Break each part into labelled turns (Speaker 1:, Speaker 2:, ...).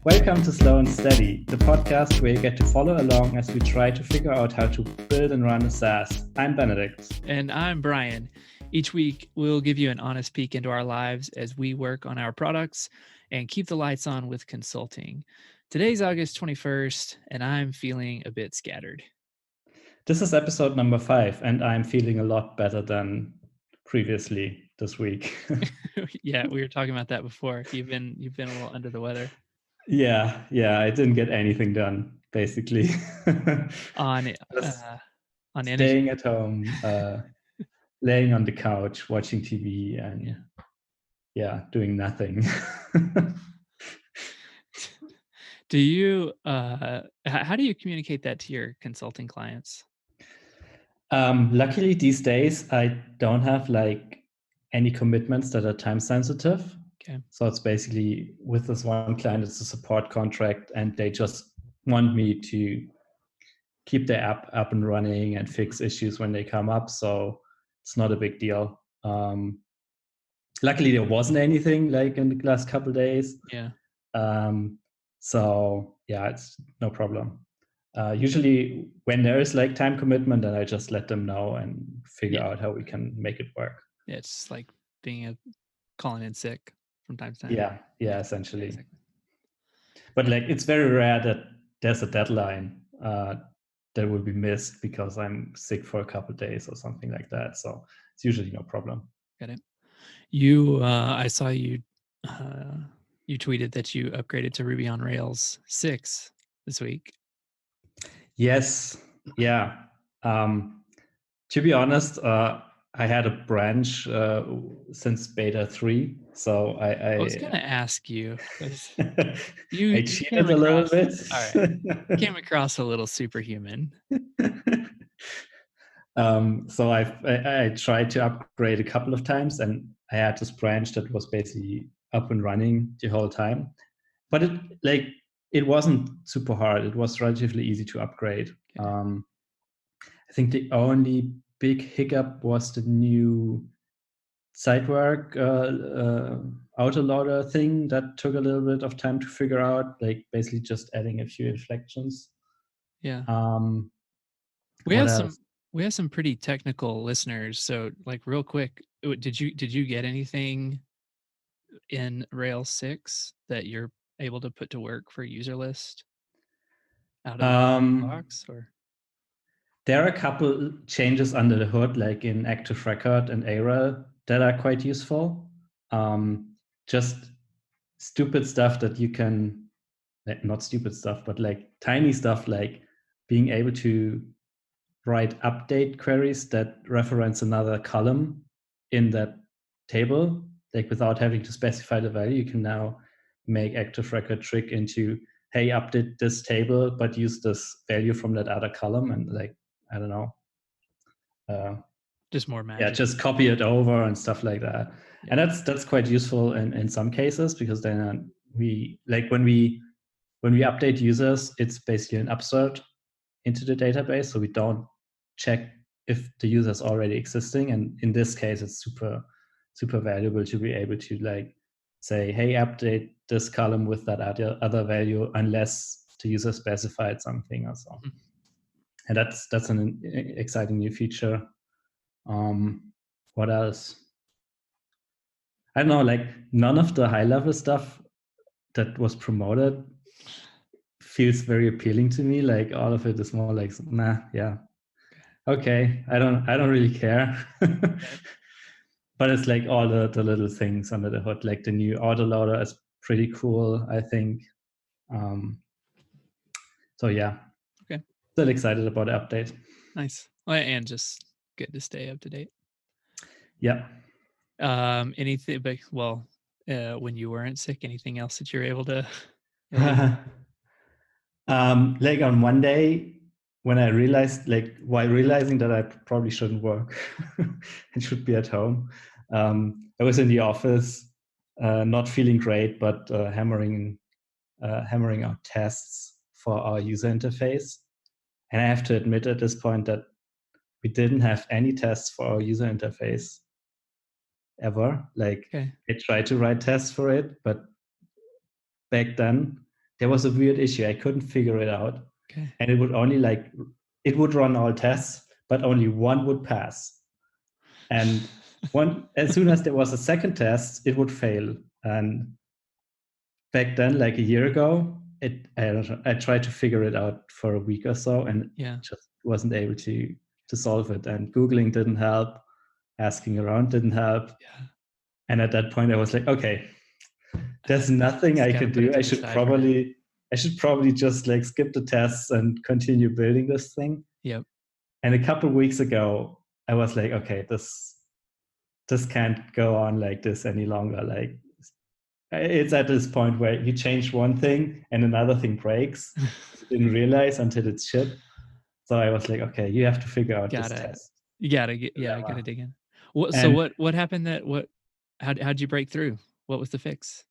Speaker 1: Welcome to Slow and Steady, the podcast where you get to follow along as we try to figure out how to build and run a SaaS. I'm Benedikt.
Speaker 2: And I'm Brian. Each week, we'll give you an honest peek into our lives as we work on our products and keep the lights on with consulting. Today's August 21st, and I'm feeling a bit scattered.
Speaker 1: This is episode number 5, and I'm feeling a lot better than previously this week.
Speaker 2: Yeah, we were talking about that before. You've been a little under the weather.
Speaker 1: Yeah, I didn't get anything done, basically.
Speaker 2: on
Speaker 1: staying at home, laying on the couch, watching TV, and doing nothing.
Speaker 2: Do you how do you communicate that to your consulting clients?
Speaker 1: Luckily these days I don't have like any commitments that are time sensitive.
Speaker 2: Okay.
Speaker 1: So it's basically with this one client, it's a support contract and they just want me to keep their app up and running and fix issues when they come up. So it's not a big deal. Luckily there wasn't anything like in the last couple of days.
Speaker 2: Yeah.
Speaker 1: So yeah, it's no problem. Usually when there is like time commitment, then I just let them know and figure out how we can make it work.
Speaker 2: Yeah, it's like calling in sick from time to time.
Speaker 1: Yeah, essentially. Exactly. But like it's very rare that there's a deadline that will be missed because I'm sick for a couple of days or something like that. So it's usually no problem.
Speaker 2: Got it. You, I saw you. You tweeted that you upgraded to Ruby on Rails 6 this week.
Speaker 1: Yes. Yeah. To be honest, I had a branch since beta 3, so I
Speaker 2: was going to ask you.
Speaker 1: I cheated a little bit.
Speaker 2: All right. Came across a little superhuman.
Speaker 1: So I tried to upgrade a couple of times, and I had this branch that was basically up and running the whole time. But it wasn't super hard. It was relatively easy to upgrade. Okay. I think the only big hiccup was the new Sidework autoloader thing that took a little bit of time to figure out, like basically just adding a few inflections.
Speaker 2: Yeah. We have some pretty technical listeners. So like real quick, did you get anything in Rails 6 that you're able to put to work for Userlist out of the box? Or
Speaker 1: there are a couple changes under the hood, like in Active Record and AREL, that are quite useful. Just stupid stuff that you can, not stupid stuff, but like tiny stuff, like being able to write update queries that reference another column in that table, like without having to specify the value. You can now make Active Record trick into, hey, update this table, but use this value from that other column, and like, I don't know.
Speaker 2: Just more magic.
Speaker 1: Yeah, just copy it over and stuff like that. Yeah. And that's quite useful in some cases, because then we, like when we update users, it's basically an upsert into the database, so we don't check if the user is already existing. And in this case, it's super valuable to be able to like say, hey, update this column with that other value unless the user specified something or so. Mm-hmm. And that's an exciting new feature. What else? I don't know, like none of the high level stuff that was promoted feels very appealing to me. Like all of it is more like, nah, yeah, okay, I don't really care. But it's like all the little things under the hood, like the new autoloader is pretty cool, I think. So yeah,
Speaker 2: okay,
Speaker 1: still excited about the update.
Speaker 2: Nice. Well, and just good to stay up to date.
Speaker 1: Yeah.
Speaker 2: Anything, but well, when you weren't sick, anything else that you're able to?
Speaker 1: Like on one day, when I realized, like while realizing that I probably shouldn't work and should be at home, I was in the office, not feeling great, but hammering out tests for our user interface. And I have to admit at this point that we didn't have any tests for our user interface ever. Like I tried to write tests for it, but back then there was a weird issue. I couldn't figure it out.
Speaker 2: Okay.
Speaker 1: And it would only it would run all tests, but only one would pass. And as soon as there was a second test, it would fail. And back then, like a year ago, I tried to figure it out for a week or so, and just wasn't able to solve it. And Googling didn't help, asking around didn't help.
Speaker 2: Yeah.
Speaker 1: And at that point, I was like, okay, there's nothing I could do. I should probably just like skip the tests and continue building this thing.
Speaker 2: Yep.
Speaker 1: And a couple of weeks ago, I was like, okay, this can't go on like this any longer. Like, it's at this point where you change one thing and another thing breaks. You didn't realize until it's shipped. So I was like, okay, you have to figure out this test.
Speaker 2: You gotta dig in. What happened how'd you break through? What was the fix?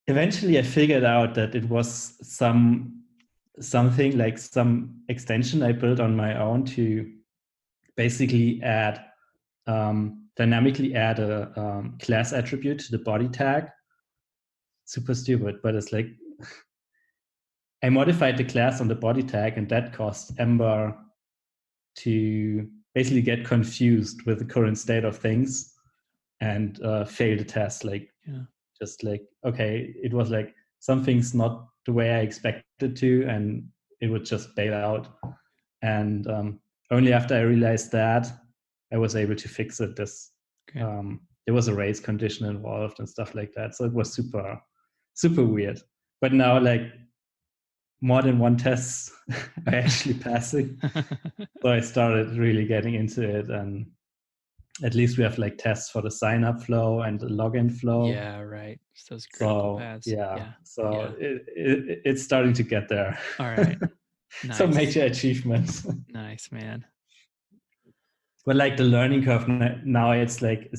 Speaker 1: Eventually I figured out that it was something like some extension I built on my own to basically dynamically add a class attribute to the body tag. Super stupid, but it's like I modified the class on the body tag, and that caused Ember to basically get confused with the current state of things and fail the test. Just like, okay, it was like something's not the way I expected to, and it would just bail out. And only after I realized that, I was able to fix it. There was a race condition involved and stuff like that. So it was super, super weird. But now, like, more than one test are actually passing. So I started really getting into it, and at least we have like tests for the sign up flow and the login flow.
Speaker 2: Yeah, right. It's those critical paths.
Speaker 1: Yeah. So it's starting to get there.
Speaker 2: All right. Nice.
Speaker 1: So major achievements.
Speaker 2: Nice, man.
Speaker 1: But like the learning curve now, it's like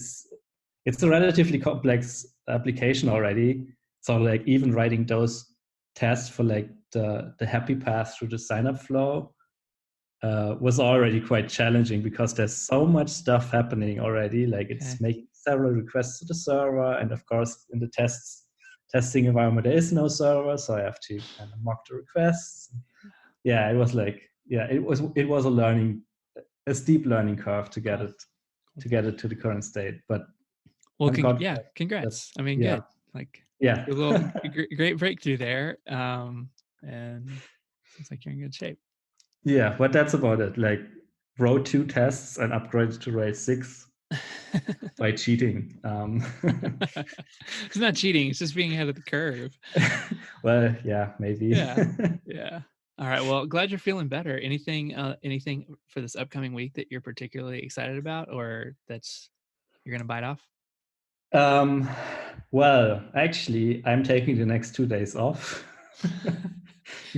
Speaker 1: it's a relatively complex application already. So like even writing those tests for like the happy path through the sign up flow was already quite challenging because there's so much stuff happening already. Like it's making several requests to the server, and of course in the testing environment there is no server, so I have to kind of mock the requests. Yeah, it was it was a steep learning curve to get it to the current state. But
Speaker 2: congrats. I mean, good. Like, a little great breakthrough there. And seems like you're in good shape.
Speaker 1: Yeah, but that's about it. Like, wrote 2 tests and upgraded to Rails 6 by cheating.
Speaker 2: It's not cheating. It's just being ahead of the curve.
Speaker 1: Well, yeah, maybe.
Speaker 2: Yeah. All right. Well, glad you're feeling better. Anything for this upcoming week that you're particularly excited about, or you're gonna bite off?
Speaker 1: Well, actually, I'm taking the next 2 days off.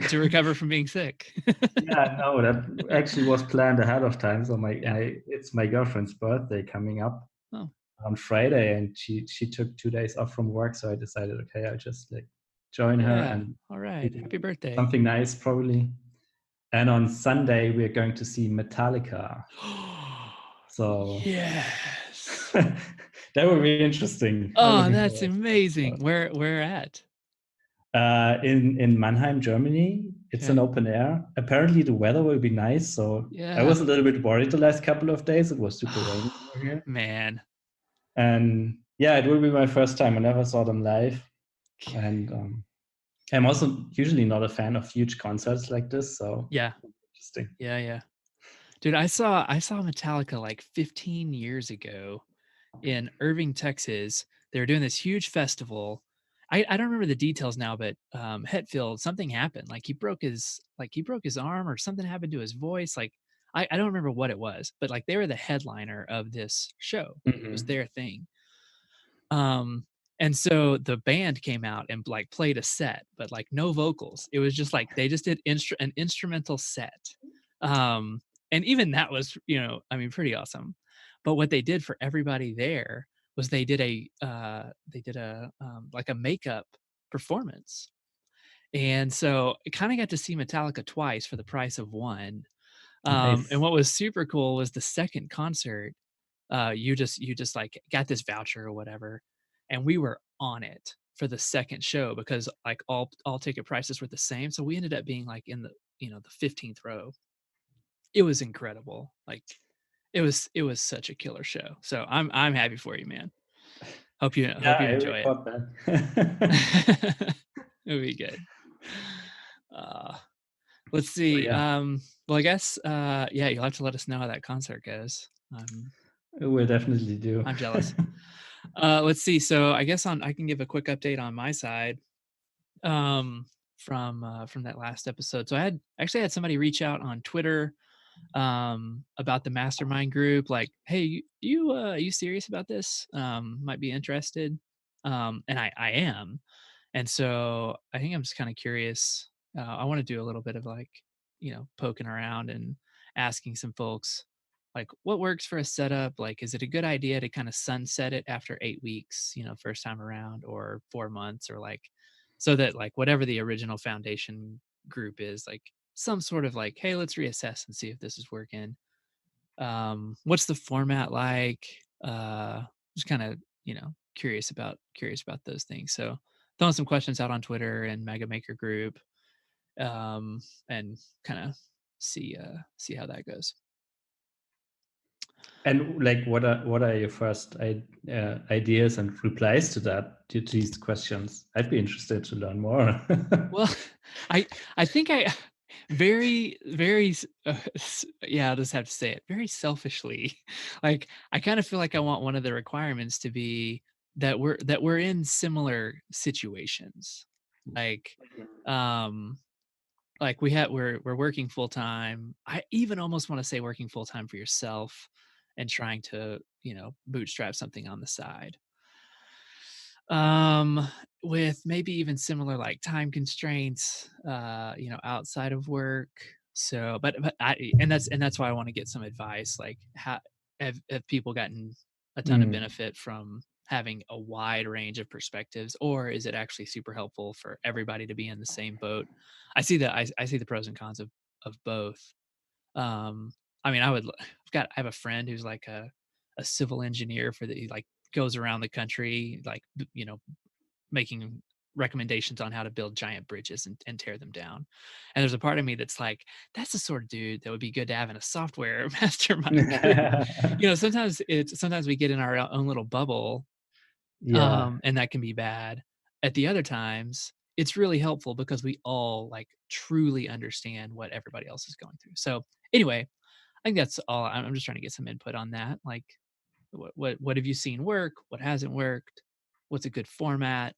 Speaker 2: To recover from being sick.
Speaker 1: Yeah, no, that actually was planned ahead of time. So it's my girlfriend's birthday coming up on Friday, and she took 2 days off from work. So I decided, okay, I'll just like join her and
Speaker 2: all right, happy birthday.
Speaker 1: Something nice, probably. And on Sunday we're going to see Metallica. So
Speaker 2: yes.
Speaker 1: That would be interesting.
Speaker 2: Oh, that's amazing. Where at?
Speaker 1: In Mannheim, Germany. It's an open air. Apparently the weather will be nice. So I was a little bit worried the last couple of days. It was super rainy over here.
Speaker 2: Man.
Speaker 1: And yeah, it will be my first time. I never saw them live. And I'm also usually not a fan of huge concerts like this. So interesting.
Speaker 2: Yeah. Dude, I saw Metallica like 15 years ago in Irving, Texas. They were doing this huge festival. I don't remember the details now, but Hetfield, something happened. Like he broke his arm, or something happened to his voice. Like I don't remember what it was, but like they were the headliner of this show.
Speaker 1: Mm-hmm.
Speaker 2: It was their thing. And so the band came out and like played a set, but like no vocals. It was just like they just did an instrumental set. And even that was, pretty awesome. But what they did for everybody there was they did a like a makeup performance. And so I kind of got to see Metallica twice for the price of one.
Speaker 1: Nice.
Speaker 2: And what was super cool was the second concert, you just like got this voucher or whatever, and we were on it for the second show because like all ticket prices were the same. So we ended up being like in the, the 15th row. It was incredible. Like it was such a killer show. So I'm happy for you, man. Hope you
Speaker 1: I
Speaker 2: enjoy it.
Speaker 1: record that.
Speaker 2: It'll be good. Let's see.
Speaker 1: Yeah.
Speaker 2: Well, I guess yeah, you'll have to let us know how that concert goes.
Speaker 1: We'll definitely do.
Speaker 2: I'm jealous. Let's see. So I guess I can give a quick update on my side from that last episode. So I actually had somebody reach out on Twitter about the mastermind group, like, hey, you serious about this? Might be interested. And I am. And so I think I'm just kind of curious. I want to do a little bit of like, poking around and asking some folks like what works for a setup. Like, is it a good idea to kind of sunset it after 8 weeks, first time around, or 4 months, or like, so that like whatever the original foundation group is, like some sort of like, hey, let's reassess and see if this is working. What's the format like? Just kind of, curious about those things. So throwing some questions out on Twitter and Mega Maker group, and kind of see how that goes.
Speaker 1: And like, what are your first ideas and replies to these questions? I'd be interested to learn more.
Speaker 2: Well, I think I very very yeah, I'll just have to say it very selfishly. Like I kind of feel like I want one of the requirements to be that we're in similar situations. Like um we're working full time. I even almost want to say working full time for yourself and trying to, bootstrap something on the side. Um, with maybe even similar like time constraints, outside of work. So, but that's why I want to get some advice. Like, how have people gotten a ton of
Speaker 1: Mm.
Speaker 2: benefit from having a wide range of perspectives, or is it actually super helpful for everybody to be in the same boat? I see the pros and cons of both. I mean, I have a friend who's like a civil engineer for the like goes around the country like making recommendations on how to build giant bridges and tear them down. And there's a part of me that's like, that's the sort of dude that would be good to have in a software mastermind group. Sometimes we get in our own little bubble,
Speaker 1: Yeah.
Speaker 2: and that can be bad. At the other times, it's really helpful because we all like truly understand what everybody else is going through. So anyway, I think that's all. I'm just trying to get some input on that. Like, what have you seen work? What hasn't worked? What's a good format?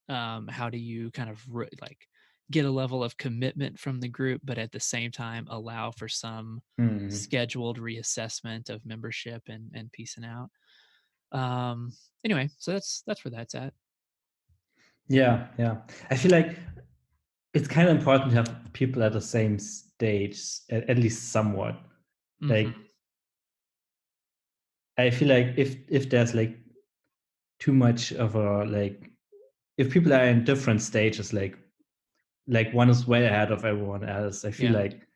Speaker 2: How do you kind of like get a level of commitment from the group, but at the same time allow for some
Speaker 1: Mm.
Speaker 2: scheduled reassessment of membership and piecing out. Anyway, so that's where that's at.
Speaker 1: Yeah, yeah. I feel like it's kind of important to have people at the same stage, at least somewhat.
Speaker 2: Hmm.
Speaker 1: Like, I feel like if there's like too much of a like, if people are in different stages, like one is way ahead of everyone else, I feel
Speaker 2: Yeah.
Speaker 1: like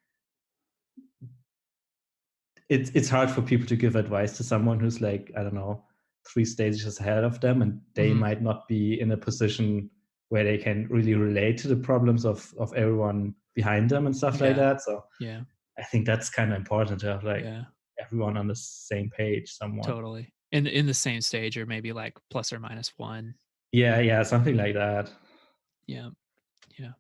Speaker 1: it's hard for people to give advice to someone who's like, I don't know, 3 stages ahead of them, and they
Speaker 2: Hmm.
Speaker 1: might not be in a position where they can really relate to the problems of everyone behind them and stuff like
Speaker 2: Yeah.
Speaker 1: that. So
Speaker 2: Yeah.
Speaker 1: I think that's kind of important to have like
Speaker 2: Yeah.
Speaker 1: everyone on the same page somewhat.
Speaker 2: Totally. In the same stage, or maybe like plus or minus one.
Speaker 1: Yeah, yeah, something like that.
Speaker 2: Yeah. Yeah.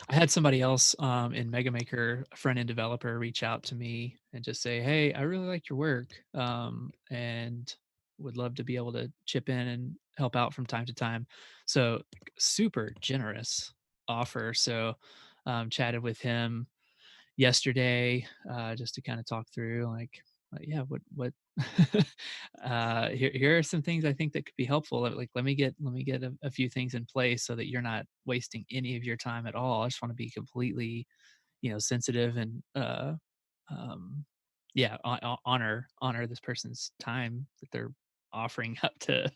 Speaker 2: I had somebody else in Mega Maker, a front end developer, reach out to me and just say, "Hey, I really liked your work, and would love to be able to chip in and help out from time to time." So super generous offer. So chatted with him yesterday, just to kind of talk through yeah, what here are some things I think that could be helpful. Like let me get a few things in place so that you're not wasting any of your time at all. I just want to be completely, sensitive and um yeah, honor this person's time that they're offering up to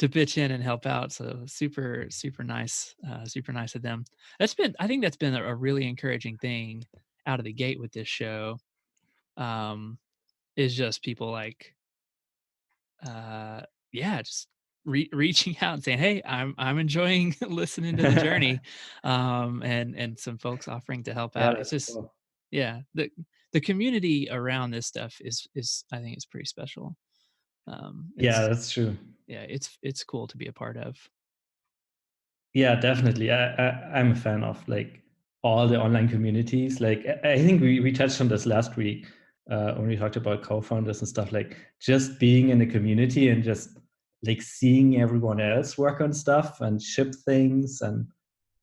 Speaker 2: pitch in and help out. So super nice of them. I think that's been a really encouraging thing out of the gate with this show, um is just people like, yeah, just reaching out and saying, "Hey, I'm enjoying listening to the journey," and some folks offering to help
Speaker 1: Yeah,
Speaker 2: out. It's
Speaker 1: that's
Speaker 2: just,
Speaker 1: cool.
Speaker 2: yeah, the community around this stuff is I think it's pretty special.
Speaker 1: Yeah,
Speaker 2: It's
Speaker 1: that's true.
Speaker 2: yeah, it's cool to be a part of.
Speaker 1: Yeah, definitely. I'm a fan of like all the online communities. Like I think we touched on this last week when we talked about co-founders and stuff. Like just being in a community and just like seeing everyone else work on stuff and ship things and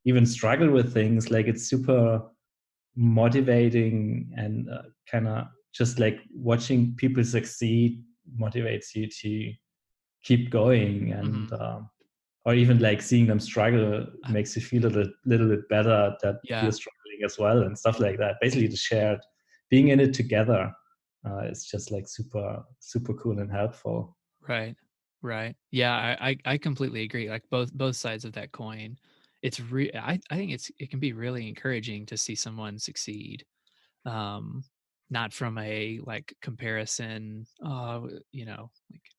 Speaker 1: even struggle with things. Like it's super motivating and kind of just like watching people succeed motivates you to keep going and
Speaker 2: Mhm.
Speaker 1: or even like seeing them struggle makes you feel a little bit better that you're
Speaker 2: Yeah.
Speaker 1: struggling as well and stuff like that. Basically, the shared being in it together is just like super cool and helpful.
Speaker 2: Right. Right. Yeah, I completely agree. Like both sides of that coin. I think it can be really encouraging to see someone succeed. Not from a like comparison, like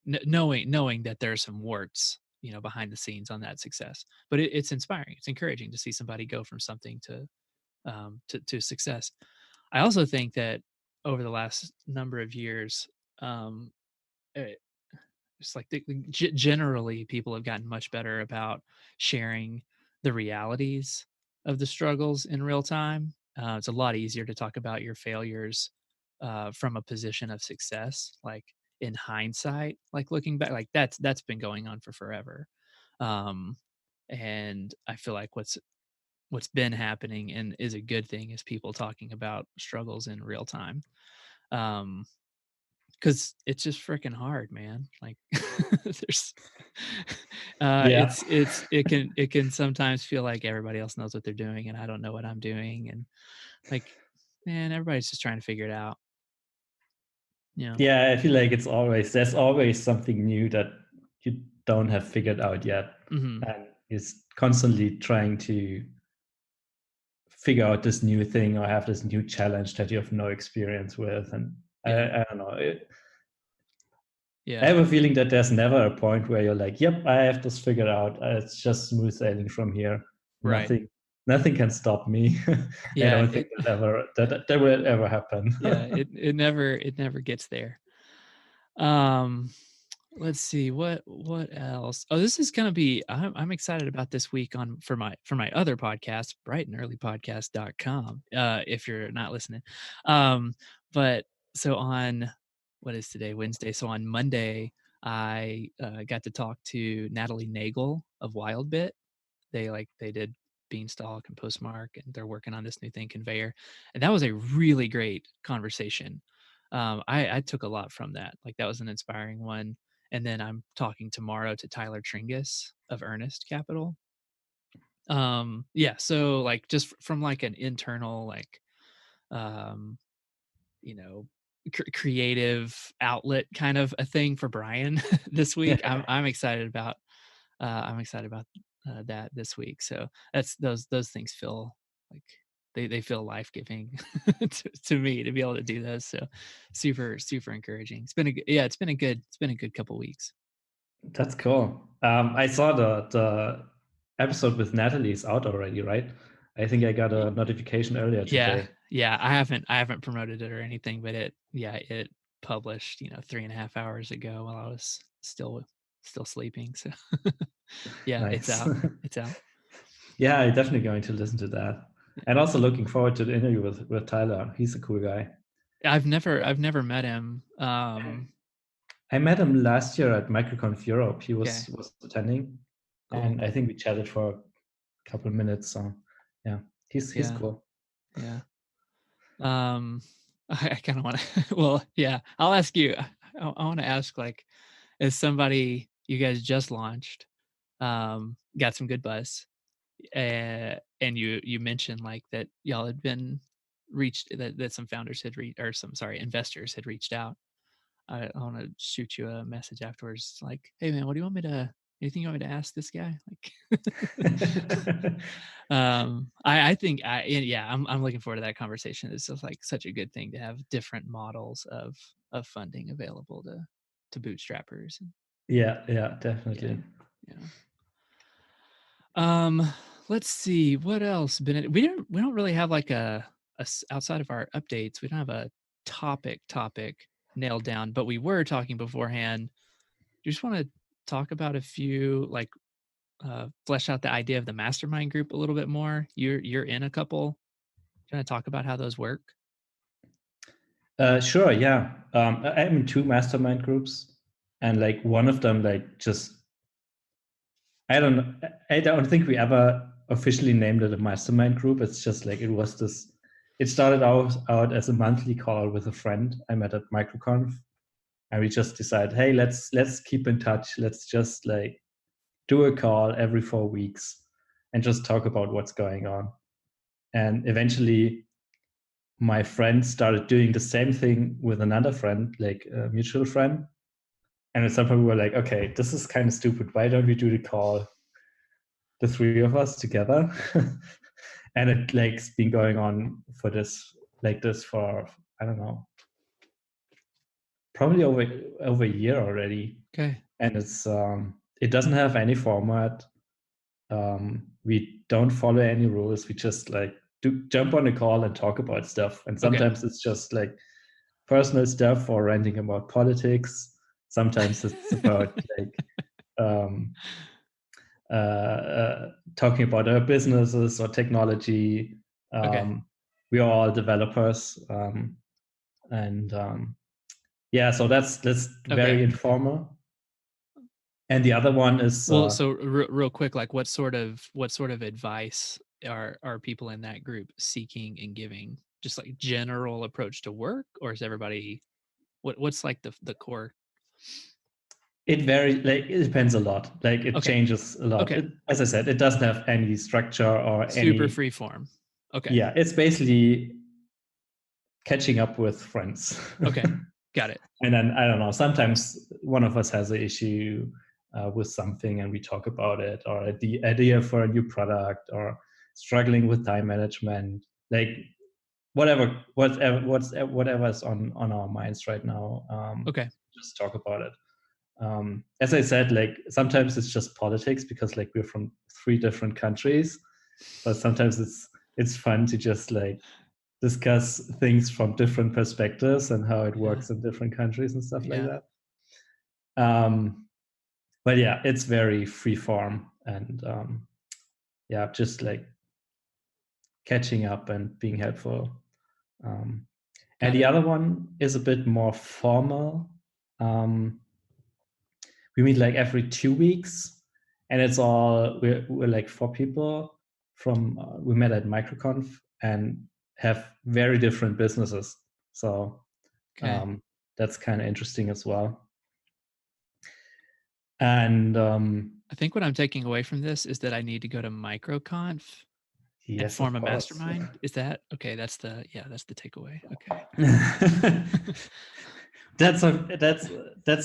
Speaker 2: knowing that there's some warts, behind the scenes on that success. But it's inspiring. It's encouraging to see somebody go from something to success. I also think that over the last number of years, um, eh, just like generally people have gotten much better about sharing the realities of the struggles in real time. It's a lot easier to talk about your failures from a position of success, like in hindsight, like looking back, like that's been going on for forever. um and I feel like what's been happening and is a good thing is people talking about struggles in real time. um 'Cause it's just freaking hard, man. Like, there's
Speaker 1: Yeah,
Speaker 2: it can sometimes feel like everybody else knows what they're doing, and I don't know what I'm doing, and, like, man, everybody's just trying to figure it out, you know?
Speaker 1: yeah. I feel like there's always something new that you don't have figured out yet,
Speaker 2: Mhm.
Speaker 1: and is constantly trying to figure out this new thing or have this new challenge that you have no experience with. And
Speaker 2: Yeah.
Speaker 1: I don't know. I
Speaker 2: Yeah.
Speaker 1: have a feeling that there's never a point where you're like, "Yep, I have this figured out. It's just smooth sailing from here.
Speaker 2: Right.
Speaker 1: Nothing, nothing can stop me." I
Speaker 2: Yeah,
Speaker 1: don't think that will ever happen.
Speaker 2: it never gets there. Um, let's see what else. Oh, this is gonna be. I'm excited about this week on for my other podcast, brightandearlypodcast.com. If you're not listening, but so on what is today Wednesday. So on Monday, I got to talk to Natalie Nagel of WildBit. They did Beanstalk and Postmark, and they're working on this new thing, Conveyor, and that was a really great conversation. I took a lot from that. Like that was an inspiring one. And then I'm talking tomorrow to Tyler Tringus of Earnest Capital. Yeah, so like just from like an internal like um, you know creative outlet kind of a thing for Brian this week. I'm excited about I'm excited about that this week. So that's those things feel like they feel life giving to me to be able to do those. So super encouraging. It's been a good couple weeks.
Speaker 1: That's cool. I saw the episode with Natalie is out already, right? I think I got
Speaker 2: Y-
Speaker 1: a notification earlier
Speaker 2: Yeah,
Speaker 1: today.
Speaker 2: yeah. I haven't promoted it or anything, but it published 3.5 hours ago while I was still sleeping. So yeah, it's
Speaker 1: Nice.
Speaker 2: out. It's out.
Speaker 1: Yeah, I'm definitely going to listen to that.
Speaker 2: Yeah.
Speaker 1: And also looking forward to the interview with Tyler. He's a cool guy.
Speaker 2: I've never met him.
Speaker 1: I met him last year at Microconf Europe. He
Speaker 2: Okay,
Speaker 1: was attending,
Speaker 2: cool.
Speaker 1: and I think we chatted for a couple of minutes. So yeah, he's
Speaker 2: Yeah,
Speaker 1: cool.
Speaker 2: yeah. Um, I kind of want to. Well, yeah, I'll ask you. I want to ask, like, as somebody you guys just launched, got some good buzz, and you mentioned like that y'all had been reached that some founders had reached or some sorry investors had reached out. I want to shoot you a message afterwards, like, hey man, what do you want me to? Anything you want me to ask this guy? Like, I think yeah, I'm looking forward to that conversation. It's just like such a good thing to have different models of funding available to bootstrappers.
Speaker 1: Yeah, yeah,
Speaker 2: Yeah,
Speaker 1: definitely.
Speaker 2: Let's see what else. Benedikt, we don't really have like a outside of our updates. We don't have a topic nailed down, but we were talking beforehand. Do you just want to talk about a few, like, flesh out the idea of the mastermind group a little bit more? You're in a couple. Trying to talk about how those work.
Speaker 1: Sure, yeah. I'm in 2 mastermind groups, and like one of them, like just I don't think we ever officially named it a mastermind group. It's just like it started out as a monthly call with a friend I met at Microconf, and we just decided, hey, let's keep in touch. Let's just like do a call every 4 weeks and just talk about what's going on. And eventually my friend started doing the same thing with another friend, like a mutual friend. And at some point we were like, okay, this is kind of stupid. Why don't we do the call, the 3 of us together? And it like's been going on for this for, I don't know, probably over a year already.
Speaker 2: Okay.
Speaker 1: And it's it doesn't have any format. We don't follow any rules. We just like jump on a call and talk about stuff. And sometimes it's just like personal stuff or ranting about politics. Sometimes it's about like talking about our businesses or technology. We are all developers, and yeah, so that's very informal. And the other one is
Speaker 2: so real quick, like what sort of advice are people in that group seeking and giving? Just like general approach to work, or is everybody what's like the core?
Speaker 1: It varies. Like it depends a lot. Like it changes a lot. As I said, it doesn't have any structure or
Speaker 2: super free form. Okay.
Speaker 1: Yeah, it's basically catching up with friends.
Speaker 2: Okay, got it.
Speaker 1: And then I don't know. Sometimes one of us has an issue with something, and we talk about it, or the idea for a new product, or struggling with time management. Like whatever's on our minds right now. Just talk about it. As I said, like sometimes it's just politics because like we're from 3 different countries, but sometimes it's fun to just like discuss things from different perspectives and how it works in different countries and stuff like that. But yeah, it's very free form, and yeah, just like catching up and being helpful. And the other one is a bit more formal. We meet like every 2 weeks, and it's all we're like 4 people from we met at Microconf and have very different businesses. So that's kind of interesting as well. And
Speaker 2: I think what I'm taking away from this is that I need to go to Microconf and form a mastermind. Is that okay? That's the takeaway. Okay.
Speaker 1: that's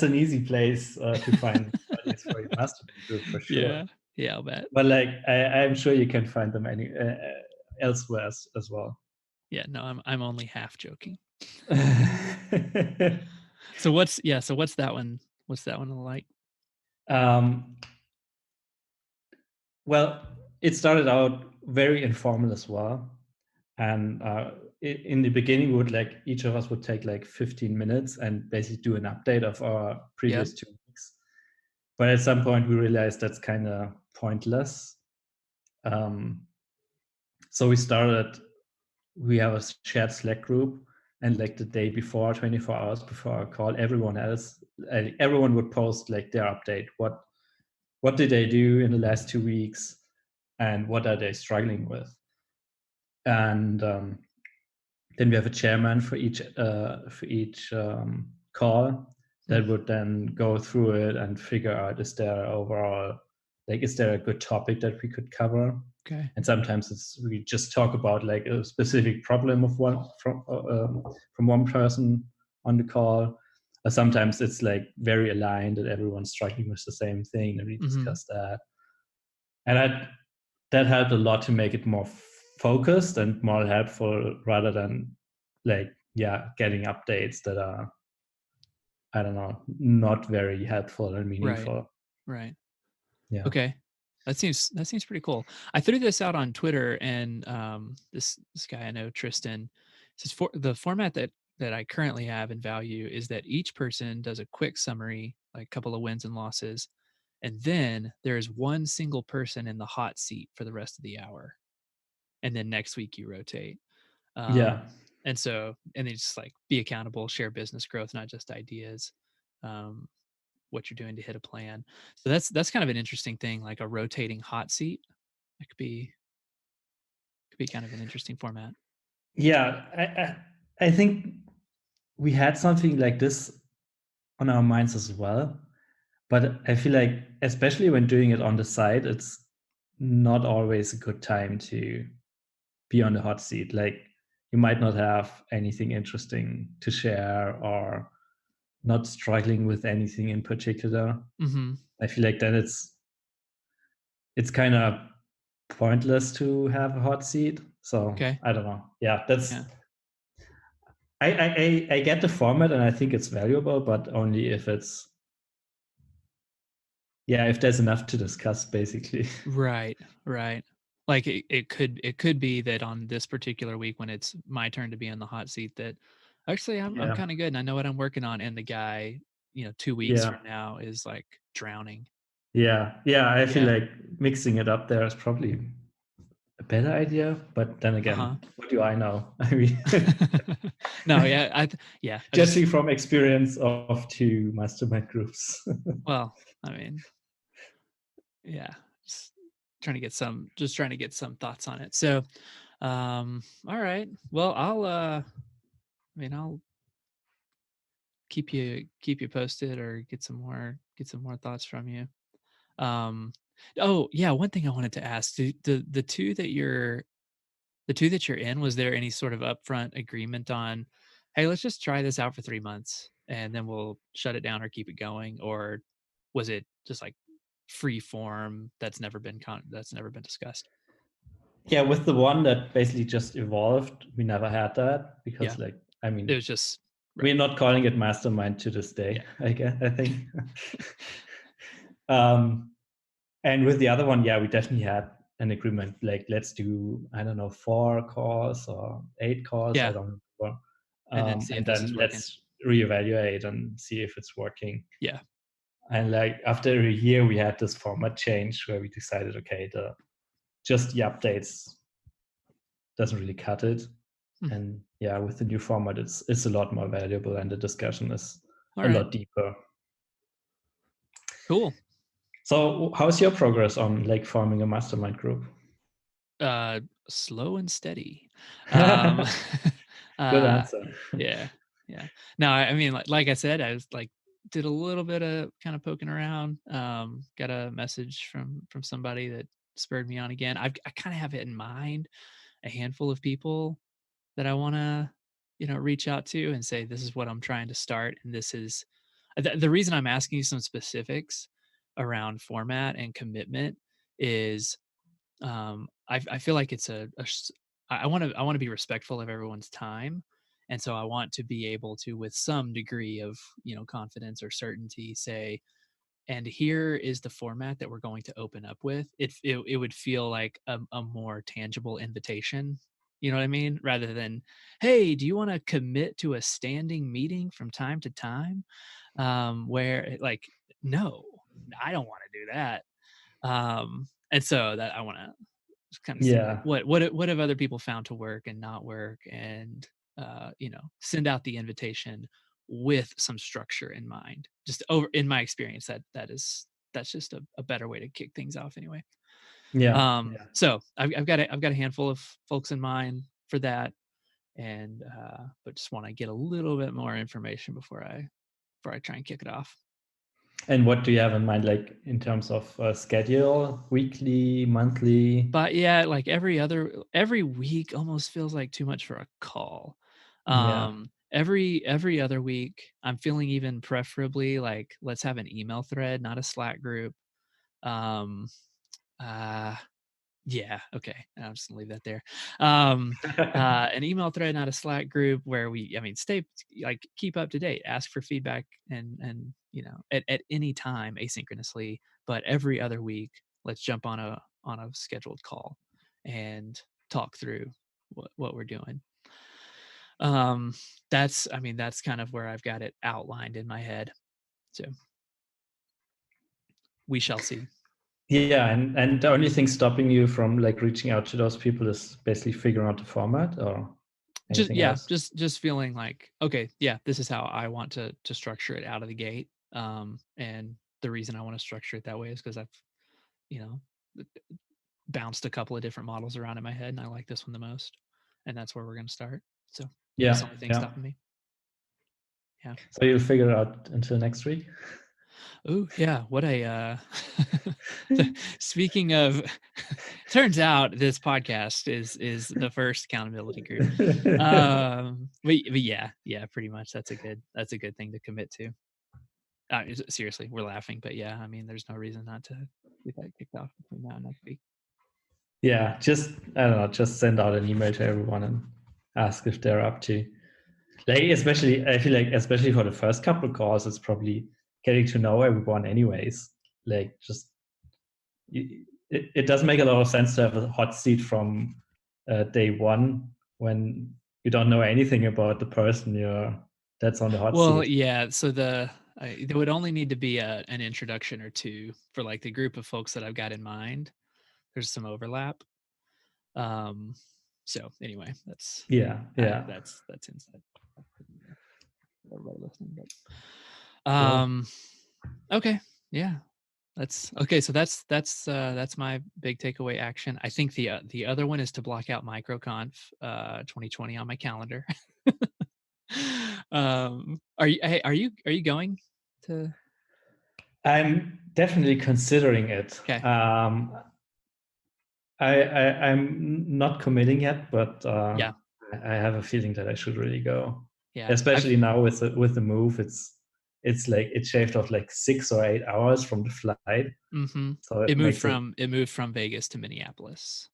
Speaker 1: an easy place to find audience for your mastermind group for sure.
Speaker 2: Yeah, I'll bet.
Speaker 1: But like I'm sure you can find them elsewhere as well.
Speaker 2: Yeah, no, I'm only half joking. So what's that one? What's that one like?
Speaker 1: Well, it started out very informal as well, and in the beginning, we would like each of us would take like 15 minutes and basically do an update of our previous 2 weeks. But at some point, we realized that's kind of pointless. So we have a shared Slack group, and like the day before, 24 hours before our call, everyone would post like their update. What did they do in the last 2 weeks, and what are they struggling with? And then we have a chairman for each call that would then go through it and figure out, is there a good topic that we could cover?
Speaker 2: Okay.
Speaker 1: And sometimes we just talk about like a specific problem of from one person on the call. Or sometimes it's like very aligned that everyone's struggling with the same thing, and we discuss that. And that helped a lot to make it more focused and more helpful, rather than like getting updates that are, I don't know, not very helpful and meaningful.
Speaker 2: Right.
Speaker 1: Yeah.
Speaker 2: Okay. That seems pretty cool. I threw this out on Twitter, and this guy I know, Tristan, says for the format that I currently have and value is that each person does a quick summary, like a couple of wins and losses, and then there is one single person in the hot seat for the rest of the hour, and then next week you rotate.
Speaker 1: Yeah.
Speaker 2: And so, and they just like be accountable, share business growth, not just ideas. Um, what you're doing to hit a plan. So that's kind of an interesting thing, like a rotating hot seat. That could be kind of an interesting format.
Speaker 1: Yeah. I think we had something like this on our minds as well. But I feel like, especially when doing it on the side, it's not always a good time to be on the hot seat. Like, you might not have anything interesting to share or not struggling with anything in particular.
Speaker 2: Mm-hmm.
Speaker 1: I feel like then it's kind of pointless to have a hot seat. So
Speaker 2: Okay.
Speaker 1: I don't know. Yeah, that's
Speaker 2: Yeah.
Speaker 1: I get the format and I think it's valuable, but only if it's if there's enough to discuss, basically.
Speaker 2: Right. Right. Like it could be that on this particular week when it's my turn to be in the hot seat that actually I'm
Speaker 1: Yeah,
Speaker 2: kind of good and I know what I'm working on, and the guy, 2 weeks
Speaker 1: yeah,
Speaker 2: from now is like drowning.
Speaker 1: yeah. I feel
Speaker 2: Yeah.
Speaker 1: like mixing it up there is probably a better idea. But then
Speaker 2: Uh-huh.
Speaker 1: again, what do I know? I mean,
Speaker 2: No, yeah, yeah, I just
Speaker 1: judging from experience of two mastermind groups.
Speaker 2: well, I mean, yeah, just trying to get some thoughts on it. So, all right. Well, I'll keep you posted or get some more thoughts from you. Um, oh yeah, one thing I wanted to ask, the two that you're in, was there any sort of upfront agreement on, hey, let's just try this out for 3 months and then we'll shut it down or keep it going, or was it just like free form that's never been discussed?
Speaker 1: Yeah, with the one that basically just evolved, we never had that
Speaker 2: Yeah,
Speaker 1: because, like, I
Speaker 2: it
Speaker 1: mean,
Speaker 2: was just
Speaker 1: we're
Speaker 2: right.
Speaker 1: not calling it mastermind to this day.
Speaker 2: Yeah.
Speaker 1: I guess I think. um, and with the other one, yeah, we definitely had an agreement. Like, let's do, I don't know, 4 calls or 8 calls. I
Speaker 2: Yeah,
Speaker 1: don't remember.
Speaker 2: and then see
Speaker 1: And
Speaker 2: if this is
Speaker 1: then
Speaker 2: working.
Speaker 1: let's reevaluate and see if it's working.
Speaker 2: Yeah.
Speaker 1: And like after a year, we had this format change where we decided, okay, just the updates doesn't really cut it.
Speaker 2: Hmm.
Speaker 1: And yeah, with the new format, it's a lot more valuable, and the discussion is
Speaker 2: All
Speaker 1: a
Speaker 2: right.
Speaker 1: lot deeper.
Speaker 2: Cool.
Speaker 1: So, how's your progress on like forming a mastermind group?
Speaker 2: Uh, Slow and steady. Um,
Speaker 1: Good
Speaker 2: uh,
Speaker 1: answer.
Speaker 2: yeah, yeah. No, I mean, like I said, I was like, did a little bit of kind of poking around. Got a message from somebody that spurred me on again. I kind of have it in mind, a handful of people that I want to, reach out to and say, this is what I'm trying to start, and this is the reason I'm asking you some specifics around format and commitment is I feel like it's I want to be respectful of everyone's time, and so I want to be able to, with some degree of confidence or certainty, say, and here is the format that we're going to open up with. It would feel like a more tangible invitation. You know what I mean? Rather than, hey, do you want to commit to a standing meeting from time to time? Where like, no, I don't want to do that. And so that I want to just kind of see like
Speaker 1: Yeah,
Speaker 2: what have other people found to work and not work, and send out the invitation with some structure in mind. Just over in my experience, that's just a better way to kick things off anyway.
Speaker 1: yeah,
Speaker 2: So I've got a handful of folks in mind for that, and but just want to get a little bit more information before I try and kick it off.
Speaker 1: And what do you have in mind, like in terms of schedule, weekly, monthly?
Speaker 2: But yeah, like every week almost feels like too much for a call.
Speaker 1: Yeah,
Speaker 2: Every other week, I'm feeling even preferably like let's have an email thread, not a Slack group. Um, uh, Yeah. Okay. I'll just leave that there. An email thread, not a Slack group, where stay, like, keep up to date, ask for feedback, and at any time asynchronously, but every other week, let's jump on a scheduled call and talk through what we're doing. That's kind of where I've got it outlined in my head. So we shall see.
Speaker 1: Yeah, and the only thing stopping you from like reaching out to those people is basically figuring out the format, or anything else?
Speaker 2: Just feeling like, okay, yeah, this is how I want to structure it out of the gate. And the reason I want to structure it that way is because I've, bounced a couple of different models around in my head, and I like this one the most, and that's where we're going to start. So that's the only thing stopping me. Yeah.
Speaker 1: So you'll figure it out until next week.
Speaker 2: Oh yeah, what a speaking of, turns out this podcast is the first accountability group. But yeah, pretty much that's a good thing to commit to. Seriously, we're laughing, but yeah, I mean, there's no reason not to get that kicked off between now and next week.
Speaker 1: Yeah, I don't know, just send out an email to everyone and ask if they're up to. Like, especially, I feel like, especially for the first couple of calls, it's probably getting to know everyone anyways. Like, just, it does make a lot of sense to have a hot seat from day one when you don't know anything about the person that's on the hot seat.
Speaker 2: Well, yeah, so there would only need to be an introduction or two for like the group of folks that I've got in mind. There's some overlap. So anyway, that's that's inside. Everybody listening, but okay, yeah, that's okay. So that's my big takeaway action. I think the other one is to block out Microconf 2020 on my calendar. Are you going to?
Speaker 1: I'm definitely considering it.
Speaker 2: Okay.
Speaker 1: I'm not committing yet, but
Speaker 2: yeah,
Speaker 1: I have a feeling that I should really go.
Speaker 2: Yeah,
Speaker 1: especially now with the move, it's like it shaved off like 6 or 8 hours from the flight.
Speaker 2: Mm-hmm.
Speaker 1: So
Speaker 2: it moved from Vegas to Minneapolis.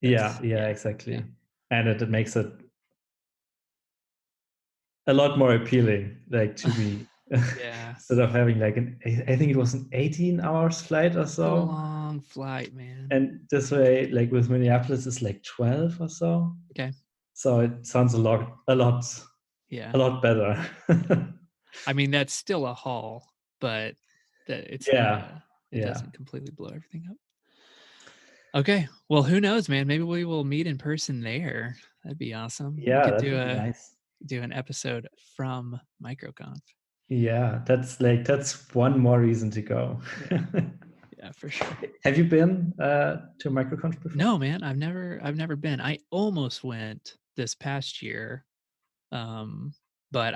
Speaker 1: Yeah, exactly. Yeah. And it makes it a lot more appealing, like to be instead of having like I think it was an 18 hours flight or so.
Speaker 2: A long flight, man.
Speaker 1: And this way, like with Minneapolis, it's like 12 or so.
Speaker 2: Okay.
Speaker 1: So it sounds a lot better.
Speaker 2: I mean, that's still a haul, but it's it doesn't completely blow everything up. Okay. Well, who knows, man? Maybe we will meet in person there. That'd be awesome.
Speaker 1: Yeah, that'd be nice.
Speaker 2: Do an episode from Microconf.
Speaker 1: Yeah, that's one more reason to go.
Speaker 2: Yeah, for sure. Have
Speaker 1: you been to Microconf before?
Speaker 2: No, man. I've never been. I almost went this past year, but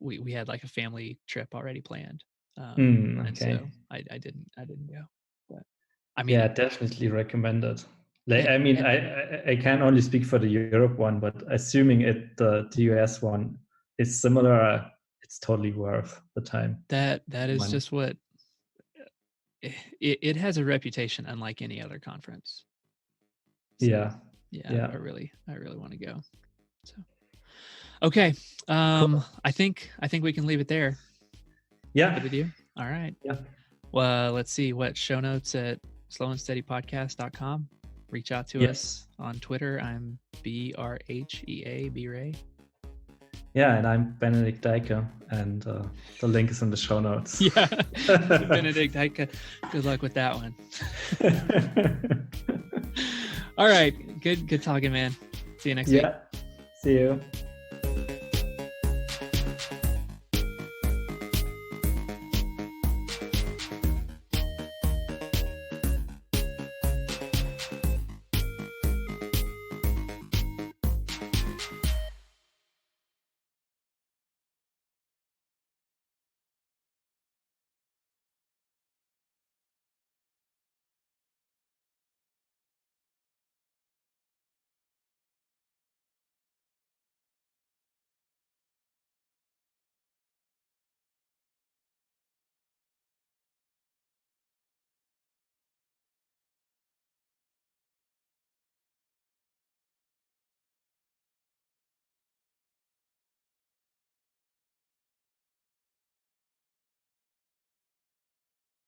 Speaker 2: we had like a family trip already planned, and so I didn't go. But I mean,
Speaker 1: yeah, definitely recommended. Like, I mean, I can only speak for the Europe one, but assuming the US one is similar, it's totally worth the time.
Speaker 2: That is just what it has a reputation unlike any other conference. So, yeah. I really want to go. So, okay, cool. I think we can leave it there.
Speaker 1: Yeah.
Speaker 2: Good with you? All right.
Speaker 1: Yeah.
Speaker 2: Well, let's see what show notes at slowandsteadypodcast.com. Reach out to us on Twitter. I'm BRHEA, B-Ray.
Speaker 1: Yeah, and I'm Benedikt Dyke, and the link is in the show notes.
Speaker 2: Yeah, Benedikt Dyke. Good luck with that one. All right, good talking, man. See you next week.
Speaker 1: Yeah, see you.